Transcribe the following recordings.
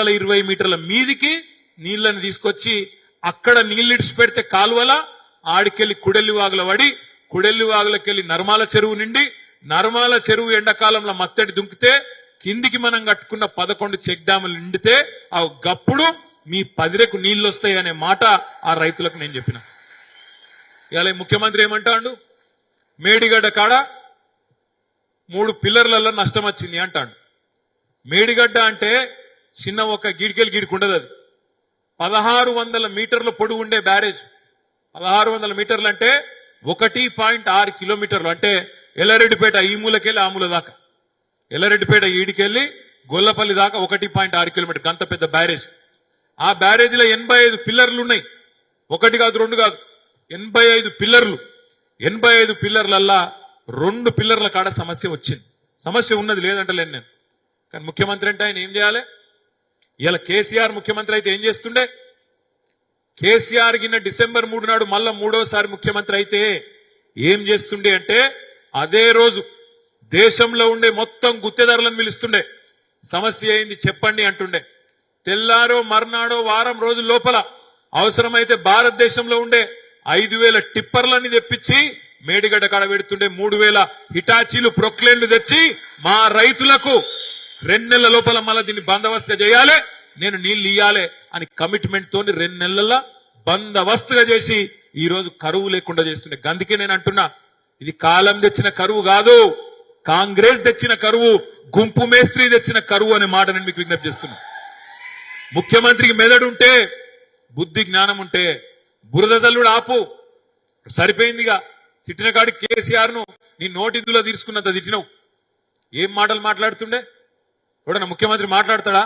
120 మీటర్ల మీదికి నీళ్లను తీసుకొచ్చి అక్కడ నీళ్లు ఇడిచి పెడితే కాలువల ఆడికెళ్లి కుడెల్లి వాగుల పడి కుడెల్లి వాగులకెళ్లి నర్మాల చెరువు నిండి నర్మాల చెరువు ఎండాకాలంలో మత్తడి దుంకితే కిందికి మనం కట్టుకున్న 11 చెక్ డ్యాములు నిండితే ఆ గప్పుడు మీ 10 నీళ్లు వస్తాయి అనే మాట ఆ రైతులకు నేను చెప్పిన. ఇలా ముఖ్యమంత్రి ఏమంటాడు, మేడిగడ్డ కాడ 3 పిల్లర్లలో నష్టం వచ్చింది అంటాడు. మేడిగడ్డ అంటే చిన్న ఒక గిడికెళ్ళి గిడికుండదు, అది 1600 మీటర్ల పొడవు ఉండే బ్యారేజ్. 1600 మీటర్లు అంటే 1.6 కిలోమీటర్లు, అంటే ఎల్లారెడ్డిపేట ఈ మూలకెళ్ళి ఆ మూల దాకా, ఎల్లారెడ్డిపేట ఈడికెళ్ళి గొల్లపల్లి దాకా 1.6 కిలోమీటర్, అంత పెద్ద బ్యారేజ్. ఆ బ్యారేజ్ లో 85 పిల్లర్లు ఉన్నాయి, 1 కాదు 2 కాదు, 85 పిల్లర్లు. 85 పిల్లర్లల్లా 2 పిల్లర్ల కాడ సమస్య వచ్చింది. సమస్య ఉన్నది లేదంటలేను నేను, కానీ ముఖ్యమంత్రి అంటే ఆయన ఏం చేయాలి? ఇలా కేసీఆర్ ముఖ్యమంత్రి అయితే ఏం చేస్తుండే? కేసీఆర్ గిన్న డిసెంబర్ 3 నాడు మళ్ళా 3వసారి ముఖ్యమంత్రి అయితే ఏం చేస్తుండే అంటే, అదే రోజు దేశంలో ఉండే మొత్తం గుత్తేదారులను పిలుస్తుండే, సమస్య ఏంది చెప్పండి అంటుండే. తెల్లారో మర్నాడో వారం రోజుల లోపల అవసరమైతే భారతదేశంలో ఉండే 5000 టిప్పర్లని తెప్పించి మేడిగడ్డ కాడ పెడుతుండే. 3000 హిటాచీలు ప్రొక్లేన్లు తెచ్చి మా రైతులకు 2 నెలల లోపల మళ్ళీ దీన్ని బందోబస్తుగా చేయాలి, నేను నీళ్లు ఇయ్యాలి అని కమిట్మెంట్ తోని 2 నెలల బందోబస్తుగా చేసి ఈ రోజు కరువు లేకుండా చేస్తుండే. అందుకే నేను అంటున్నా, ఇది కాలం తెచ్చిన కరువు కాదు, కాంగ్రెస్ తెచ్చిన కరువు, గుంపు మేస్త్రి తెచ్చిన కరువు అనే మాట నేను మీకు విజ్ఞప్తి చేస్తున్నా. ముఖ్యమంత్రికి మెదడు ఉంటే, బుద్ధి జ్ఞానం ఉంటే బురద జల్లుడు ఆపు, సరిపోయిందిగా. తిట్టిన కాడికి కేసీఆర్ ను నీ నోటిందులో తీసుకున్నంత తిట్టినవు. ఏం మాటలు మాట్లాడుతుండే? ఎవడన్నా ముఖ్యమంత్రి మాట్లాడతాడా?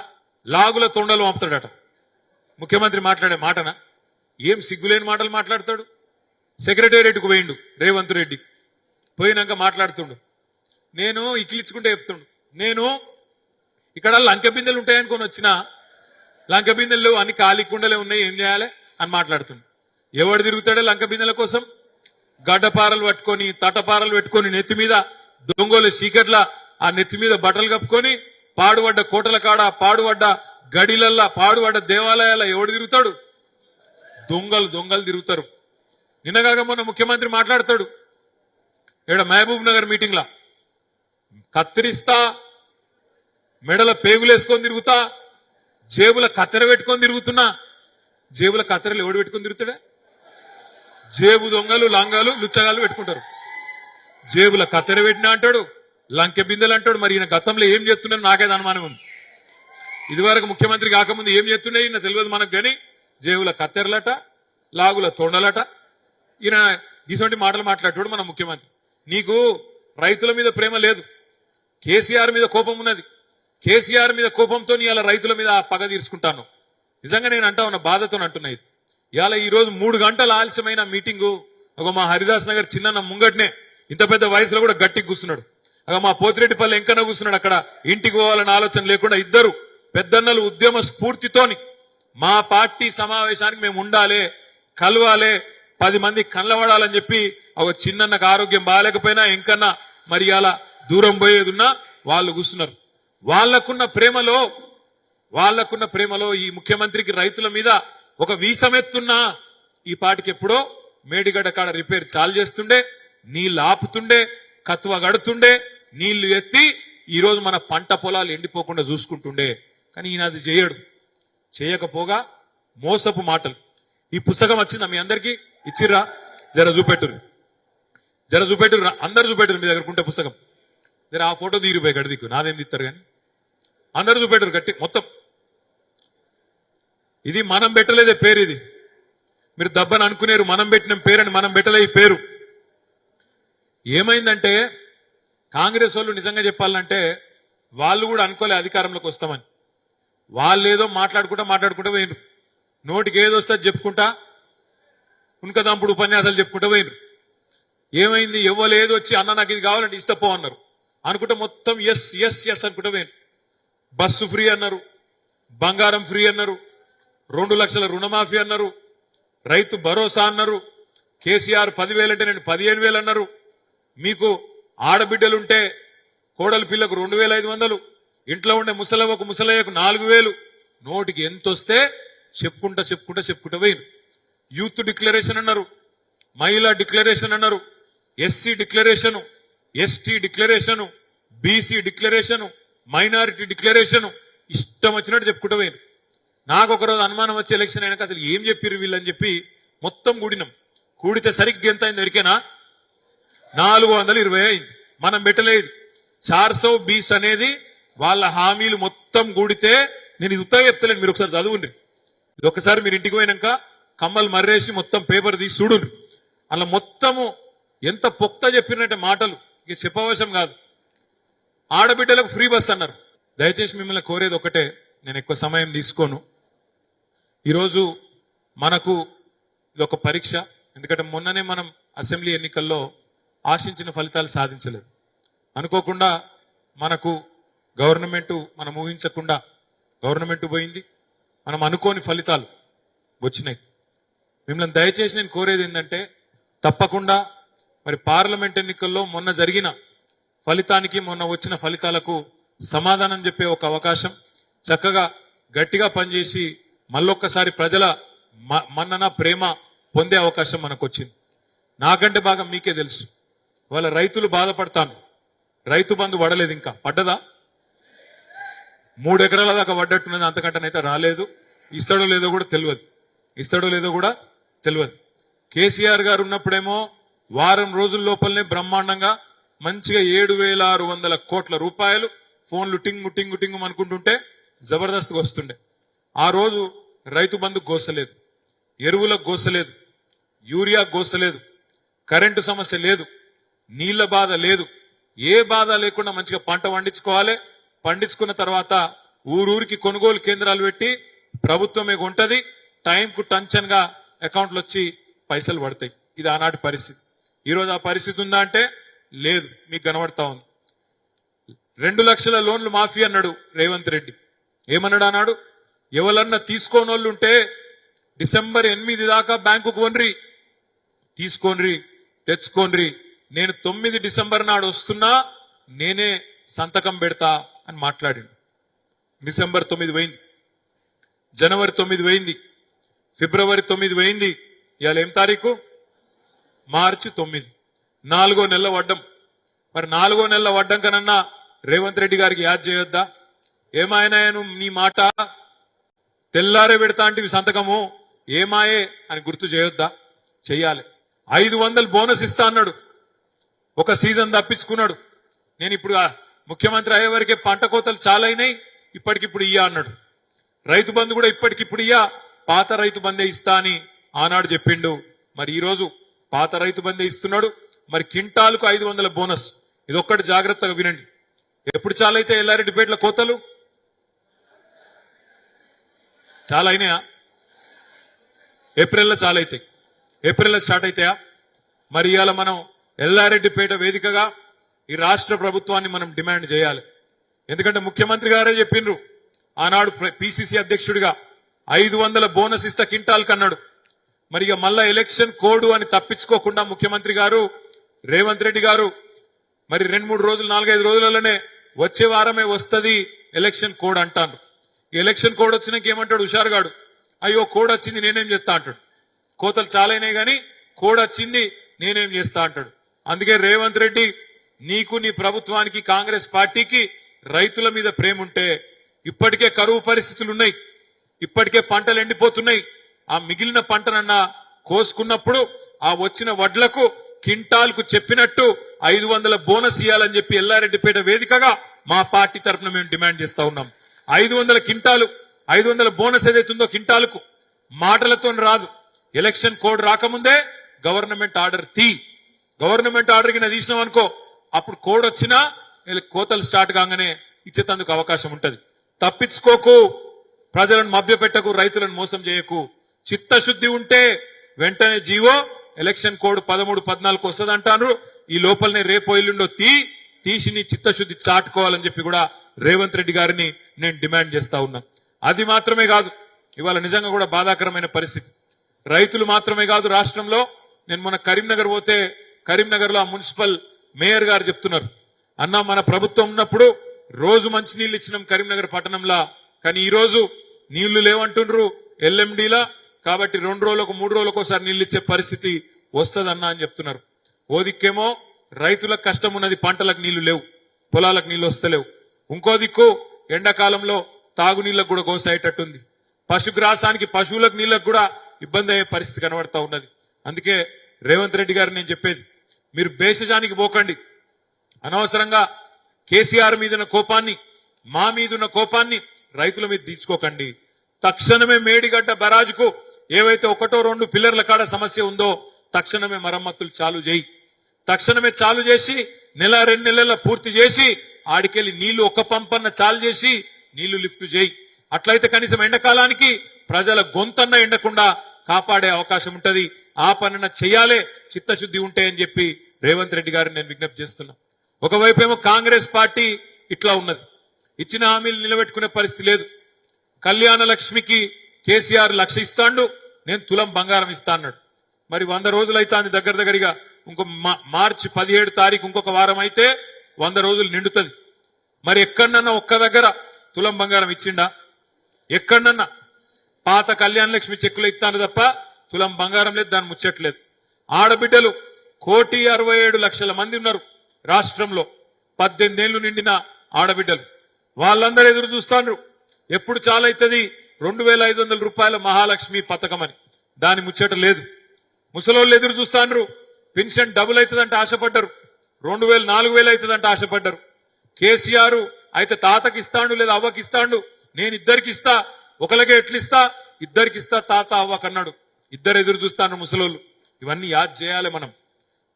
లాగుల తొండలు పంపుతాడట ముఖ్యమంత్రి మాట్లాడే మాటన. ఏం సిగ్గులేని మాటలు మాట్లాడతాడు. సెక్రటేరియట్కు పోయిండు రేవంత్ రెడ్డి, పోయినాక మాట్లాడుతుండు, నేను ఇట్లిచ్చుకుంటే చెప్తుండు, నేను ఇక్కడ లంక బిందెలు ఉంటాయనుకొని వచ్చిన, లంక బిందెలు అన్ని ఖాళీ కుండలే ఉన్నాయి, ఏం చేయాలి అని మాట్లాడుతుండు. ఎవడు తిరుగుతాడే లంక బిందెల కోసం? గడ్డపారలు పట్టుకొని తటపారలు పెట్టుకొని నెత్తి మీద దొంగలు చీకట్ల ఆ నెత్తి మీద బట్టలు కప్పుకొని పాడుబడ్డ కోటల కాడ, పాడుబడ్డ గడిలల్లా, పాడుబడ్డ దేవాలయాల ఎవడు తిరుగుతాడు? దొంగలు తిరుగుతారు. నిన్నగాక మొన్న ముఖ్యమంత్రి మాట్లాడతాడు ఇక్కడ మహబూబ్ నగర్ మీటింగ్ లా, కత్తిరిస్తా, మెడల పేగులేసుకొని తిరుగుతా, జేబుల కత్తెర పెట్టుకొని తిరుగుతున్నా. జేబుల కత్తెరలు ఎవడు పెట్టుకొని తిరుగుతాడే? జేబు దొంగలు, లంగాలు, లుచ్చగాలు పెట్టుకుంటారు. జేబుల కత్తెర పెట్టినా అంటాడు, లంకె బిందెలు అంటాడు. మరి ఈయన గతంలో ఏం చేస్తున్నాడు నాకేది అనుమానం ఉంది. ఇదివరకు ముఖ్యమంత్రి కాకముందు ఏం చేస్తుండే ఈయన తెలియదు మనకు, కానీ జేబుల కత్తెరలట, లాగుల తొండలట. ఈయన ఇటువంటి మాటలు మాట్లాడాడు మన ముఖ్యమంత్రి. నీకు రైతుల మీద ప్రేమ లేదు, కేసీఆర్ మీద కోపం ఉన్నది. కేసీఆర్ మీద కోపంతో ఇవాళ రైతుల మీద పగ తీర్చుకుంటాను. నిజంగా నేను అంటా ఉన్న బాధతో అంటున్నా. ఇది ఇవాళ ఈ రోజు 3 గంటల ఆలస్యమైన మీటింగు. ఒక మా హరిదాస్ నగర్ చిన్న ముంగట్నే ఇంత పెద్ద వయసులో కూడా గట్టికి కూర్చున్నాడు. మా పోతిరెడ్డిపల్లి ఎంకన కూర్చున్నాడు. అక్కడ ఇంటికి పోవాలన్న ఆలోచన లేకుండా ఇద్దరు పెద్దన్నలు ఉద్యమ స్ఫూర్తితోని మా పార్టీ సమావేశానికి మేము ఉండాలి, కలవాలి, 10 మంది కళ్ళబడాలని చెప్పి ఒక చిన్నన్నకు ఆరోగ్యం బాగాలేకపోయినా ఎంకన్నా మరి అలా దూరం పోయేదున్నా వాళ్ళు కూర్చున్నారు. వాళ్లకున్న ప్రేమలో ఈ ముఖ్యమంత్రికి రైతుల మీద ఒక వీసమెత్తున్నా ఈ పాటికి ఎప్పుడో మేడిగడ్డ కాడ రిపేర్ చాలు చేస్తుండే, నీళ్లు ఆపుతుండే, కత్వ గడుతుండే, నీళ్లు ఎత్తి ఈ రోజు మన పంట పొలాలు ఎండిపోకుండా చూసుకుంటుండే. కానీ ఈయన అది చేయకపోగా మోసపు మాటలు. ఈ పుస్తకం వచ్చిందా మీ అందరికీ? ఇచ్చిర్రా? జర చూపెట్టురు, అందరు చూపెట్టురు. మీ దగ్గర ఉంటే పుస్తకం జర ఆ ఫోటో తీరిపోయి గడిదికు, నాదేం తీస్తారు కానీ అందరు చూపెట్టురు గట్టి మొత్తం. ఇది మనం పెట్టలేదే పేరు, ఇది మీరు దబ్బని అనుకునేరు, మనం పెట్టిన పేరని. మనం పెట్టలే ఈ పేరు. ఏమైందంటే కాంగ్రెస్ వాళ్ళు నిజంగా చెప్పాలంటే వాళ్ళు కూడా అనుకోలే అధికారంలోకి వస్తామని. వాళ్ళు ఏదో మాట్లాడుకుంటా పోయినరు, నోటికి ఏదో వస్తే చెప్పుకుంటా ఉనకదంపుడు ఉపన్యాసాలు చెప్పుకుంటా పోయినరు. ఏమైంది? ఏదో వచ్చి అన్న నాకు ఇది కావాలంటే ఇస్తపో అన్నారు అనుకుంటా మొత్తం ఎస్ అనుకుంటా పోయినరు. బస్సు ఫ్రీ అన్నారు, బంగారం ఫ్రీ అన్నారు, 2 లక్షల రుణమాఫీ అన్నారు, రైతు భరోసా అన్నారు, కేసీఆర్ 10,000 అంటే నేను 15,000 అన్నారు. మీకు ఆడబిడ్డలుంటే కోడలి పిల్లకు 2,500, ఇంట్లో ఉండే ముసలవ్వకు ముసలయ్యకు 4,000, నోటికి ఎంత వస్తే చెప్పుకుంటా పోయిన. యూత్ డిక్లరేషన్ అన్నారు, మహిళా డిక్లరేషన్ అన్నారు, SC declaration, ST declaration, BC declaration, minority declaration, ఇష్టం వచ్చినట్టు చెప్పుకుంటూ పోయిన. నాకు ఒకరోజు అనుమానం వచ్చి ఎలక్షన్ అయినాక అసలు ఏం చెప్పిర్రు వీళ్ళని చెప్పి మొత్తం కూడినాం. కూడితే సరిగ్గా ఎంత అయింది ఎరికేనా? 420 అయింది. మనం పెట్టలేదు. 420 అనేది వాళ్ళ హామీలు మొత్తం కూడితే, నేను ఇది ఉత్తగా చెప్తలేను, మీరు ఒకసారి చదువుండ్రి. ఇది ఒకసారి మీరు ఇంటికి పోయినాక కమ్మలు మర్రేసి మొత్తం పేపర్ తీసి చూడుండ్రి. అలా మొత్తము ఎంత పొక్త చెప్పినట్టే మాటలు, ఇక చెప్పవశం కాదు. ఆడబిడ్డలకు ఫ్రీ బస్ అన్నారు. దయచేసి మిమ్మల్ని కోరేది ఒకటే, నేను ఎక్కువ సమయం తీసుకోను. ఈరోజు మనకు ఇది ఒక పరీక్ష. ఎందుకంటే మొన్ననే మనం అసెంబ్లీ ఎన్నికల్లో ఆశించిన ఫలితాలు సాధించలేదు. అనుకోకుండా మనకు గవర్నమెంట్, మనం ఊహించకుండా గవర్నమెంట్ పోయింది, మనం అనుకోని ఫలితాలు వచ్చినాయి. మిమ్మల్ని దయచేసి నేను కోరేది ఏంటంటే, తప్పకుండా మరి పార్లమెంట్ ఎన్నికల్లో మొన్న జరిగిన ఫలితానికి, మొన్న వచ్చిన ఫలితాలకు సమాధానం చెప్పే ఒక అవకాశం, చక్కగా గట్టిగా పనిచేసి మళ్ళొక్కసారి ప్రజల మన్నన, ప్రేమ పొందే అవకాశం మనకు వచ్చింది. నాకంటే బాగా మీకే తెలుసు, వాళ్ళ రైతులు బాధపడతాను. రైతు బంధు పడలేదు, ఇంకా పడ్డదా? 3 ఎకరాల దాకా పడ్డట్టున్నది, అంతకంటనైతే రాలేదు. ఇస్తాడో లేదో కూడా తెలియదు. కేసీఆర్ గారు ఉన్నప్పుడేమో వారం రోజుల లోపలనే బ్రహ్మాండంగా మంచిగా 7,600 కోట్ల రూపాయలు ఫోన్లు టింగు టింగు టింగు అనుకుంటుంటే జబర్దస్త్గా వస్తుండే. ఆ రోజు రైతు బంధు గోసలేదు, ఎరువులకు గోసలేదు, యూరియా గోసలేదు, కరెంటు సమస్య లేదు, నీళ్ల బాధ లేదు, ఏ బాధ లేకుండా మంచిగా పంట పండించుకోవాలి. పండించుకున్న తర్వాత ఊరూరికి కొనుగోలు కేంద్రాలు పెట్టి ప్రభుత్వమే కొంటది, టైంకు టంచన్ గా అకౌంట్లు వచ్చి పైసలు పడతాయి. ఇది ఆనాటి పరిస్థితి. ఈరోజు ఆ పరిస్థితి ఉందా అంటే లేదు, మీకు కనబడతా ఉంది. 2 లక్షల లోన్లు మాఫీ అన్నాడు రేవంత్ రెడ్డి. ఏమన్నాడు అన్నాడు? ఎవరన్నా తీసుకోనోళ్ళు ఉంటే డిసెంబర్ 8 దాకా బ్యాంకుకు కొనరి, తీసుకోనరి, తెచ్చుకోనరి, నేను 9 డిసెంబర్ నాడు వస్తున్నా, నేనే సంతకం పెడతా అని మాట్లాడిండు. డిసెంబర్ 9 పోయింది, జనవరి 9 పోయింది, ఫిబ్రవరి 9 పోయింది, ఇవాళ ఏం తారీఖు? మార్చి 9. 4వ నెల వడ్డం. మరి 4వ నెల వడ్డం కనన్నా రేవంత్ రెడ్డి గారికి యాద్ చేయొద్దా? ఏమాయనాయను నీ మాట తెల్లారే పెడతా అంటే సంతకము ఏమాయే అని గుర్తు చేయొద్దా? చెయ్యాలి. 500 బోనస్ ఇస్తా అన్నాడు, ఒక సీజన్ తప్పించుకున్నాడు. నేను ఇప్పుడు ముఖ్యమంత్రి అయ్యే వరకే పంట కోతలు చాలా అయినాయి, ఇప్పటికిప్పుడు ఇయ్యా అన్నాడు. రైతు బంధు కూడా ఇప్పటికిప్పుడు ఇయ్యా, పాత రైతు బందే ఇస్తా అని ఆనాడు చెప్పిండు. మరి ఈ రోజు పాత రైతు బందే ఇస్తున్నాడు. మరి కింటాలకు 500 బోనస్. ఇది ఒక్కటి జాగ్రత్తగా వినండి. ఎప్పుడు చాలా అయితే ఎల్లారెడ్డిపేటల కోతలు చాలా అయినాయా? ఏప్రిల్లో చాలా అవుతాయి. ఏప్రిల్లో స్టార్ట్ అవుతాయా? మరి ఇవాళ మనం ఎల్లారెడ్డిపేట వేదికగా ఈ రాష్ట్ర ప్రభుత్వాన్ని మనం డిమాండ్ చేయాలి. ఎందుకంటే ముఖ్యమంత్రి గారే చెప్పిండ్రు ఆనాడు పిసిసి అధ్యక్షుడిగా 500 బోనస్ ఇస్తా కింటాల్ కన్నాడు. మరి ఇక మళ్ళా ఎలక్షన్ కోడ్ అని తప్పించుకోకుండా ముఖ్యమంత్రి గారు రేవంత్ రెడ్డి గారు మరి 2-3 రోజులు 4-5 రోజులలోనే వచ్చే వారమే వస్తుంది ఎలక్షన్ కోడ్ అంటాను. ఎలక్షన్ కోడ్ వచ్చినాక ఏమంటాడు హుషారుగాడు? అయ్యో కోడ్ వచ్చింది నేనేం చేస్తా అంటాడు. కోతలు చాలైనాయి కానీ కోడ్ వచ్చింది నేనేం చేస్తా అంటాడు. అందుకే రేవంత్ రెడ్డి, నీకు నీ ప్రభుత్వానికి కాంగ్రెస్ పార్టీకి రైతుల మీద ప్రేమ ఉంటే, ఇప్పటికే కరువు పరిస్థితులు ఉన్నాయి, ఇప్పటికే పంటలు ఎండిపోతున్నాయి, ఆ మిగిలిన పంటనన్నా కోసుకున్నప్పుడు ఆ వచ్చిన వడ్లకు కింటాల్కు చెప్పినట్టు 500 బోనస్ ఇవ్వాలని చెప్పి ఎల్లారెడ్డిపేట వేదికగా మా పార్టీ తరఫున మేము డిమాండ్ చేస్తా ఉన్నాం. 500 కింటాలు, 500 బోనస్ ఏదైతుందో కింటాలకు మాటలతో రాదు. ఎలక్షన్ కోడ్ రాకముందే గవర్నమెంట్ ఆర్డర్ గవర్నమెంట్ ఆర్డర్ కింద తీసినాం అనుకో, అప్పుడు కోడ్ వచ్చినా కోతలు స్టార్ట్ కాగానే ఇచ్చేందుకు అవకాశం ఉంటది. తప్పించుకోకు, ప్రజలను మభ్యపెట్టకు, రైతులను మోసం చేయకు. చిత్తశుద్ధి ఉంటే వెంటనే జీవో ఎలక్షన్ కోడ్ 13-14 వస్తుంది అంటారు. ఈ లోపలనే రేపో ఎల్లుండో తీసి నీ చిత్తశుద్ధి చాటుకోవాలని చెప్పి కూడా రేవంత్ రెడ్డి గారిని నేను డిమాండ్ చేస్తా ఉన్నా. అది మాత్రమే కాదు, ఇవాళ నిజంగా కూడా బాధాకరమైన పరిస్థితి. రైతులు మాత్రమే కాదు, రాష్ట్రంలో నేను మొన్న కరీంనగర్ పోతే కరీంనగర్ లో ఆ మున్సిపల్ మేయర్ గారు చెప్తున్నారు, అన్నా మన ప్రభుత్వం ఉన్నప్పుడు రోజు మంచినీళ్ళు ఇచ్చినాం కరీంనగర్ పట్టణంలో, కానీ ఈ రోజు నీళ్లు లేవంటుండ్రు ఎల్ఎండిలా, కాబట్టి 2 రోజులకు 3 రోజులకు ఒకసారి నీళ్ళు ఇచ్చే పరిస్థితి వస్తదన్నా అని చెప్తున్నారు. ఓ దిక్కేమో రైతులకు కష్టం ఉన్నది, పంటలకు నీళ్లు లేవు, పొలాలకు నీళ్లు వస్తలేవు. ఇంకో దిక్కు ఎండాకాలంలో తాగునీళ్లకు కూడా గోసయ్యేటట్టుంది. పశుగ్రాసానికి పశువులకు నీళ్లకు కూడా ఇబ్బంది అయ్యే పరిస్థితి కనబడతా ఉన్నది. అందుకే రేవంత్ రెడ్డి గారు నేను చెప్పేది, మీరు భేషజానికి పోకండి. అనవసరంగా కేసీఆర్ మీదున్న కోపాన్ని, మా మీదున్న కోపాన్ని రైతుల మీద తీసుకోకండి. తక్షణమే మేడిగడ్డ బరాజుకు ఏవైతే 1-2 పిల్లర్ల కాడ సమస్య ఉందో తక్షణమే మరమ్మతులు చాలు చేయి. తక్షణమే చాలు చేసి 1-2 నెలల పూర్తి చేసి ఆడికెళ్ళి నీళ్లు ఒక పంపన్న చాలు చేసి నీళ్లు లిఫ్ట్ చేయి. అట్లయితే కనీసం ఎండాకాలానికి ప్రజల గొంతన్న ఎండకుండా కాపాడే అవకాశం ఉంటది. ఆ పనిన చెయ్యాలే, చిత్తశుద్ధి ఉంటే అని చెప్పి రేవంత్ రెడ్డి గారిని నేను విజ్ఞప్తి చేస్తున్నా. ఒకవైపు ఏమో కాంగ్రెస్ పార్టీ ఇట్లా ఉన్నది, ఇచ్చిన హామీలు నిలబెట్టుకునే పరిస్థితి లేదు. కళ్యాణ లక్ష్మికి కేసీఆర్ 1,00,000 ఇస్తాడు, నేను తులం బంగారం ఇస్తా అన్నాడు. మరి 100 రోజులు అయితే దగ్గరగా ఇంకో మార్చి 17 తారీఖు ఇంకొక వారం అయితే 100 రోజులు నిండుతుంది. మరి ఎక్కడన్నా ఒక్క దగ్గర తులం బంగారం ఇచ్చిండా? ఎక్కడన్నా పాత కళ్యాణ లక్ష్మి చెక్కులు ఇస్తాను తప్ప తులం బంగారం లేదు, దాన్ని ముచ్చట్లేదు. ఆడబిడ్డలు 1,67,00,000 మంది ఉన్నారు రాష్ట్రంలో, 18 ఏళ్లు నిండిన ఆడబిడ్డలు. వాళ్ళందరూ ఎదురు చూస్తాండ్రు ఎప్పుడు చాలైతుంది 2,500 రూపాయల మహాలక్ష్మి పథకం అని. దాని ముచ్చట లేదు. ముసలోళ్ళు ఎదురు చూస్తాండ్రు, పెన్షన్ డబుల్ అవుతుందంటే ఆశపడ్డారు, 2,000 4,000 అవుతుందంటే ఆశపడ్డారు. కేసీఆర్ అయితే తాతకి ఇస్తాడు లేదా అవ్వకి ఇస్తాడు, నేను ఇద్దరికి ఇస్తా, ఒకరికే ఎట్లిస్తా, ఇద్దరికి ఇస్తా తాత అవ్వకన్నాడు. ఇద్దరు ఎదురు చూస్తాను ముసలోళ్ళు. ఇవన్నీ యాద్ చేయాలి మనం.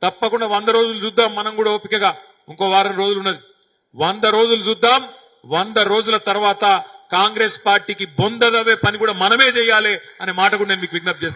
తప్పకుండా 100 రోజులు చూద్దాం మనం కూడా ఓపికగా. ఇంకో వారం రోజులు ఉన్నది, 100 రోజులు చూద్దాం. 100 రోజుల తర్వాత కాంగ్రెస్ పార్టీకి బొందదవే పని కూడా మనమే చేయాలి అనే మాట కూడా నేను మీకు విజ్ఞప్తి చేస్తాను.